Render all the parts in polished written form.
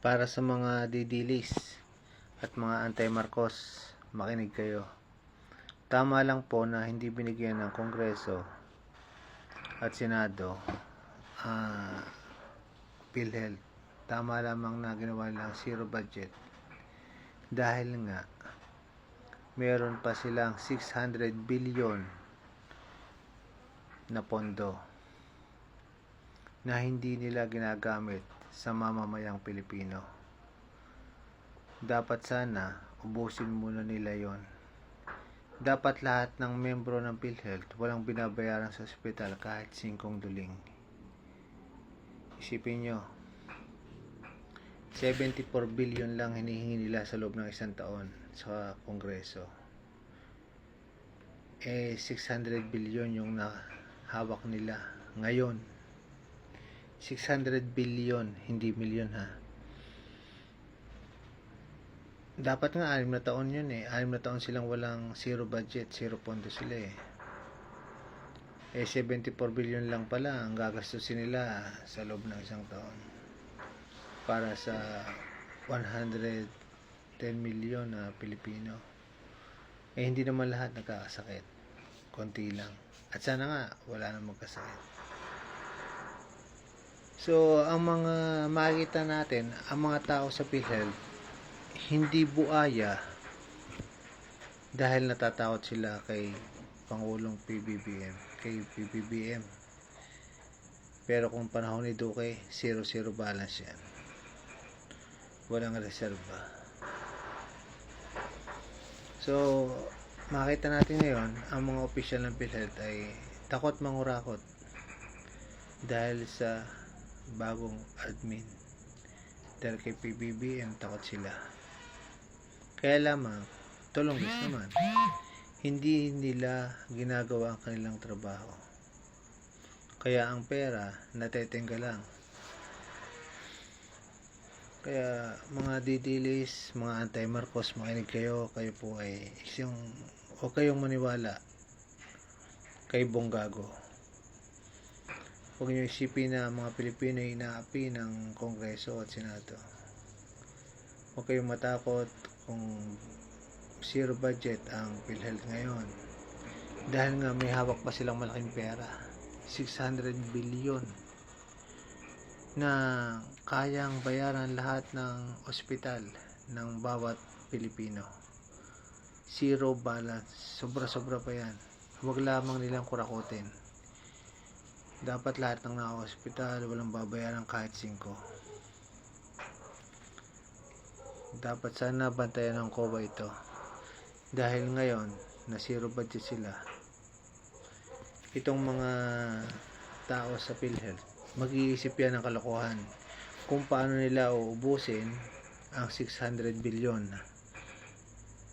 Para sa mga didilis at mga anti-Marcos, makinig kayo. Tama lang po na hindi binigyan ng Kongreso at Senado PhilHealth. Tama lamang na ginawa nilang zero budget dahil nga meron pa silang 600 billion na pondo na hindi nila ginagamit sa mamamayang Pilipino. Dapat sana ubusin muna nila yon. Dapat lahat ng membro ng PhilHealth walang binabayaran sa ospital kahit 5 duling. Isipin nyo, 74 billion lang hinihingi nila sa loob ng isang taon sa Kongreso. 600 billion yung nahawak nila ngayon. 600 billion, hindi milyon ha. Dapat nga 6 na taon yun 6 na taon silang walang zero budget, zero pondo sila 74 billion lang pala ang gagastusin nila sa loob ng isang taon para sa 110 million na Pilipino. Hindi naman lahat nagkakasakit, konti lang, at sana nga wala nang magkasakit. So, ang mga makikita natin, ang mga tao sa PhilHealth, hindi buaya dahil natatakot sila kay Pangulong PBBM, kay PBBM. Pero kung panahon ni Duque, 0-0 balance yan. Walang reserba. So, makita natin ngayon, ang mga opisyal ng PhilHealth ay takot mangurakot dahil sa bagong admin. Dahil kay PBBM, takot sila. Kaya lamang, tulunggis naman, hindi nila ginagawa ang kanilang trabaho. Kaya ang pera, natetenga lang. Kaya mga didilis, mga anti-Marcos, makinig kayo. Kayo po ay huwag kayong maniwala kay Bonggago. Huwag nyo isipin na mga Pilipino ay inaapi ng Kongreso at Senado. Huwag kayong matakot kung zero budget ang PhilHealth ngayon. Dahil nga may hawak pa silang malaking pera. 600 billion na kayang bayaran lahat ng ospital ng bawat Pilipino. Zero balance. Sobra-sobra pa yan. Huwag lamang nilang kurakutin. Dapat lahat ng naka-hospital walang babayaran kahit 5. Dapat sana bantayan ng COA ito. Dahil ngayon, na zero budget sila. Itong mga tao sa PhilHealth, mag-iisip yan ng kalokohan kung paano nila uubusin ang 600 billion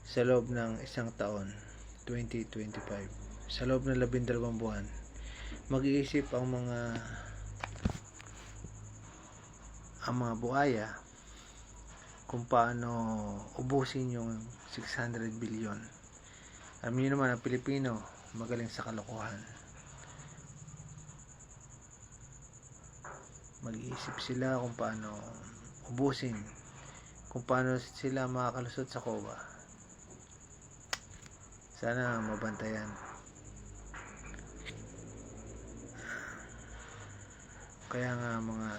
sa loob ng isang taon, 2025. Sa loob ng 12 buwan. Mag-iisip ang mga buhaya kung paano ubusin yung 600 billion. Alam niyo naman, ang Pilipino magaling sa kalokohan. Mag-iisip sila kung paano ubusin, kung paano sila makakalusot sa COA. Sana mabantayan. Kaya nga mga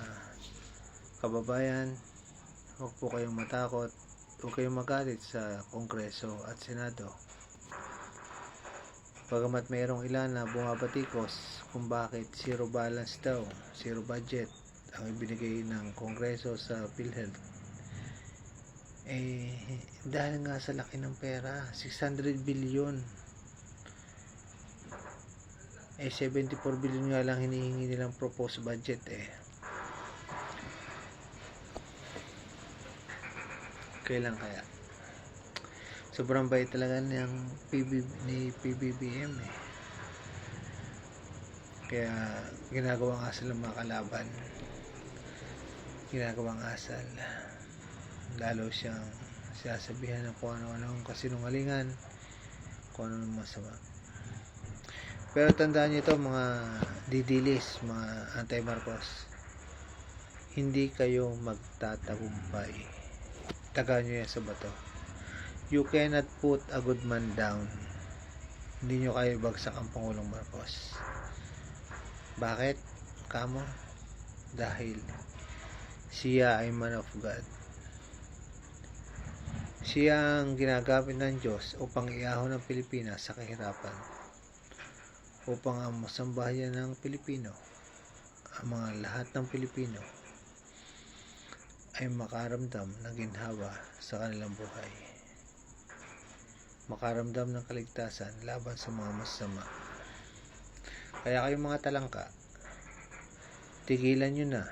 kababayan, huwag po kayong matakot, huwag kayong magalit sa Kongreso at Senado. Bagamat mayroong ilan na bumabatikos kung bakit zero balance daw, zero budget ang ibinigay ng Kongreso sa PhilHealth. Dahil nga sa laki ng pera, 600 billion. 74 billion nga lang hinihingi nilang proposed budget Kailan kaya? Sobrang bait talaga ni PBBM Kaya ginagawang asal ng mga kalaban. Ginagawang asal. Lalo siyang sasabihan ng kung ano-anong kasinungalingan, kung ano-anong masama. Pero tandaan niyo ito, mga didilis, mga anti-Marcos, hindi kayo magtatagumpay. Tagaan nyo yan sa bato. You cannot put a good man down. Hindi nyo kayo bagsak ang Pangulong Marcos. Bakit? Kamo? Dahil siya ay man of God. Siya ang ginagamit ng Diyos upang iahon ng Pilipinas sa kahirapan. Upang ang masambahayan ng Pilipino, ang mga lahat ng Pilipino, ay makaramdam ng ginhawa sa kanilang buhay. Makaramdam ng kaligtasan laban sa mga masama. Kaya kayong mga talangka, tigilan nyo na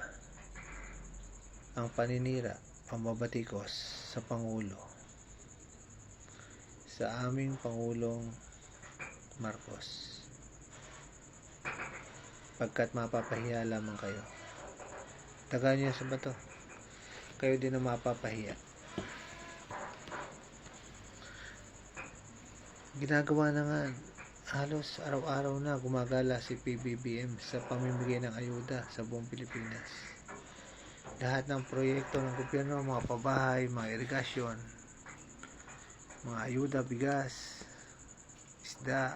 ang paninira, pambabatikos sa Pangulo, sa aming Pangulong Marcos, pagkat mapapahiya lamang kayo. Tagaan nyo sa bato, kayo din ang mapapahiya. Ginagawa na nga, halos araw-araw na gumagala si PBBM sa pamimigay ng ayuda sa buong Pilipinas. Lahat ng proyekto ng gobyerno, mga pabahay, mga irigasyon, mga ayuda, bigas, isda,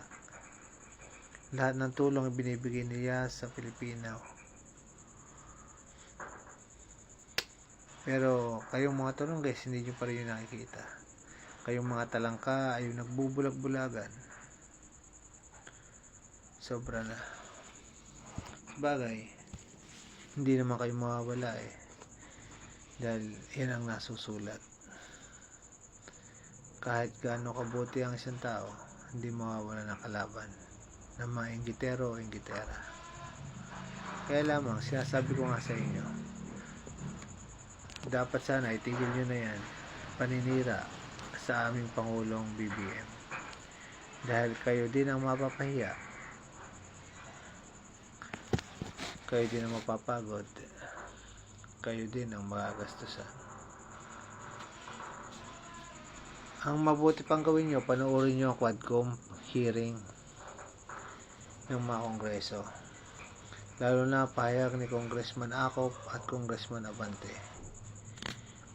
lahat ng tulong ibinibigay niya sa Pilipino. Pero kayong mga tulong guys, hindi nyo pa rin yung nakikita. Kayong mga talangka ay nagbubulag-bulagan. Sobra na. Bagay, hindi naman kayo mawawala eh. Dahil yan ang nasusulat. Kahit gaano kabuti ang isang tao, hindi mawawala ng kalaban ng mga inggitero o inggitera. Kaya lamang, sinasabi ko nga sa inyo, dapat sana itigil nyo na yan, paninira sa aming Pangulong BBM. Dahil kayo din ang mapapahiya, kayo din ang mapapagod, kayo din ang magagastusan. Ang mabuti pang gawin nyo, panoorin nyo ang Quadcom hearing ng mga kongreso, lalo na pahayag ni Congressman Acop at Congressman Abante,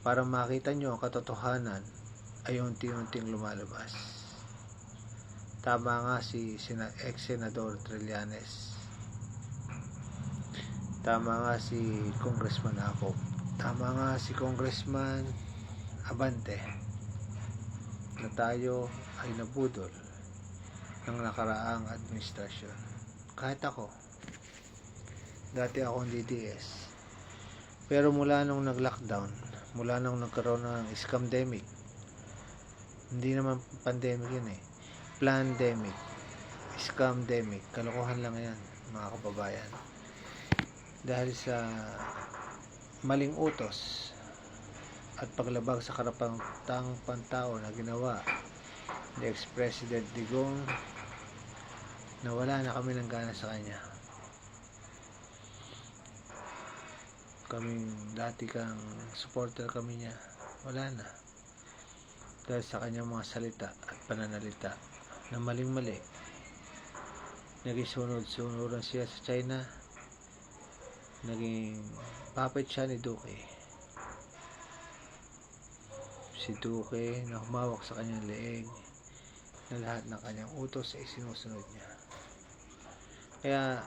para makita nyo ang katotohanan ay unti-unting lumalabas. Tama nga si ex-senador Trillanes, tama nga si Congressman Acop, tama nga si Congressman Abante, na tayo ay nabudol ng nakaraang administrasyon. Kahit ako, dati akong DDS, pero mula nung nag-lockdown, mula nung nagkaroon ng scamdemic, hindi naman pandemic yun eh, plandemic, scamdemic, kalokohan lang yan mga kababayan. Dahil sa maling utos at paglabag sa karapatang pantao na ginawa ni ex-president Digong, nawala na kami ng gana sa kanya. Kaming dati kang supporter kami niya, wala na. Dahil sa kanyang mga salita at pananalita na maling-mali. Naging sunod-sunuran siya sa China. Naging puppet siya ni Duque. Si Duque na humawak sa kanyang leeg, na lahat ng kanyang utos ay sinusunod niya. Kaya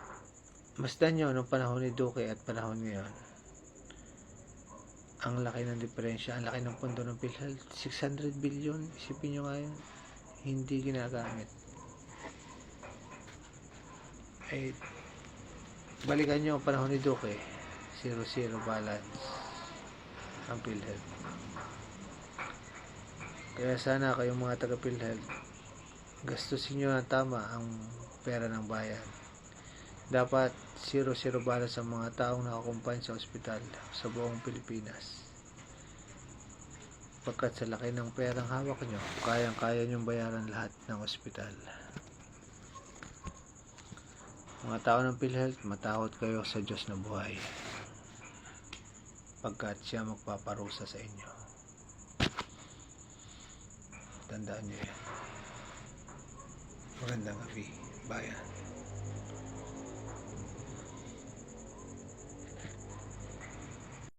masdan nyo nung panahon ni Duque at panahon ngayon, ang laki ng diferensya, ang laki ng pondo ng PhilHealth, 600 billion, isipin nyo nga yun, hindi ginagamit. Ay, balikan nyo ang panahon ni Duque, 0-0 balance ang PhilHealth. Kaya sana kayong mga taga PhilHealth, gastusin nyo ng tama ang pera ng bayan. Dapat 0-0 balance ang mga taong nakakumpanya sa ospital sa buong Pilipinas. Pagkat sa laki ng perang hawak nyo, kayang-kaya nyong bayaran lahat ng ospital. Mga tao ng PhilHealth, matakot kayo sa Diyos na buhay, pagkat siya magpaparusa sa inyo. Tandaan nyo yan. Magandang gabi, bayan.